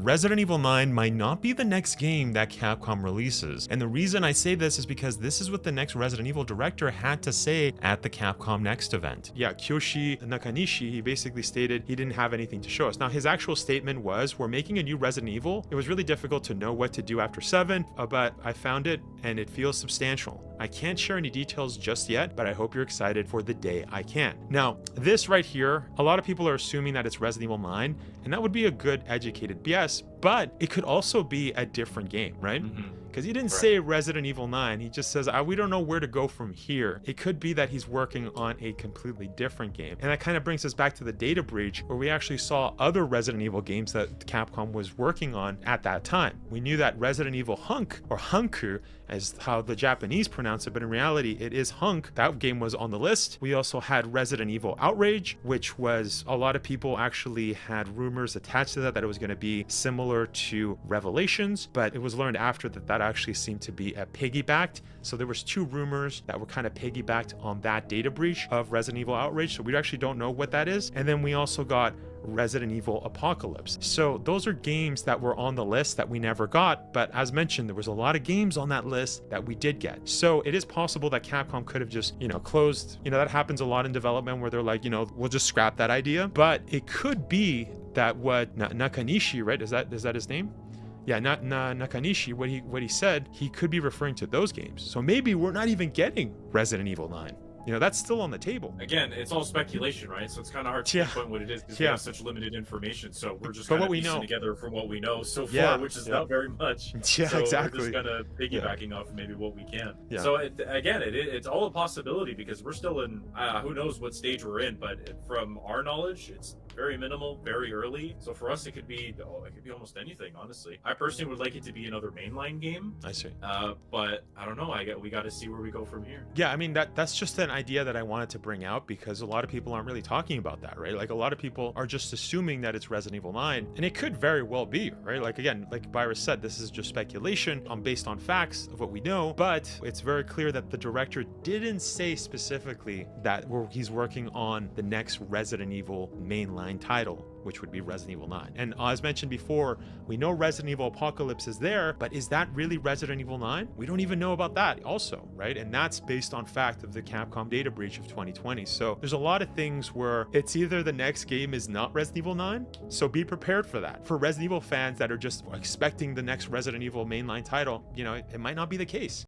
Resident Evil 9 might not be the next game that Capcom releases. And the reason I say this is because this is what the next Resident Evil director had to say at the Capcom Next event. Yeah, Kiyoshi Nakanishi, he basically stated he didn't have anything to show us. Now, his actual statement was, we're making a new Resident Evil. It was really difficult to know what to do after 7, but I found it and it feels substantial. I can't share any details just yet, but I hope you're excited for the day I can. Now, this right here, a lot of people are assuming that it's Resident Evil 9, and that would be a good educated guess, but it could also be a different game, right? Because he didn't say Resident Evil 9, he just says, we don't know where to go from here. It could be that he's working on a completely different game. And that kind of brings us back to the data breach, where we actually saw other Resident Evil games that Capcom was working on at that time. We knew that Resident Evil Hunk, or Hunku, as how the Japanese pronounce it, but in reality it is Hunk. That game was on the list. We also had Resident Evil Outrage, which was, a lot of people actually had rumors attached to that it was going to be similar to Revelations, but it was learned after that actually seemed to be a piggybacked. So there was 2 rumors that were kind of piggybacked on that data breach of Resident Evil Outrage, so we actually don't know what that is. And then we also got Resident Evil Apocalypse. So those are games that were on the list that we never got, but as mentioned, there was a lot of games on that list that we did get. So it is possible that Capcom could have just, closed, that happens a lot in development where they're like, we'll just scrap that idea. But it could be that what Nakanishi, right? Is that his name? Yeah, Nakanishi, what he said, he could be referring to those games. So maybe we're not even getting Resident Evil 9. That's still on the table. Again, it's all speculation, right? So it's kind of hard to pinpoint what it is because we have such limited information. So we're just kind of piecing together from what we know so far, which is not very much. Yeah, so exactly. We're just kind of piggybacking off maybe what we can. Yeah. So it's all a possibility because we're still in, who knows what stage we're in, but from our knowledge, it's very minimal, very early. So for us, it could be almost anything, honestly. I personally would like it to be another mainline game. I see. But I don't know. We got to see where we go from here. Yeah, I mean, that's just an idea that I wanted to bring out because a lot of people aren't really talking about that, right? Like a lot of people are just assuming that it's Resident Evil 9, and it could very well be, right? Like again, like Byron said, this is just speculation based on facts of what we know, but it's very clear that the director didn't say specifically that he's working on the next Resident Evil mainline title, which would be Resident Evil 9. And as mentioned before, we know Resident Evil Apocalypse is there, but is that really Resident Evil 9? We don't even know about that also, right? And that's based on fact of the Capcom data breach of 2020. So there's a lot of things where it's either the next game is not Resident Evil 9, so be prepared for that. For Resident Evil fans that are just expecting the next Resident Evil mainline title, it might not be the case.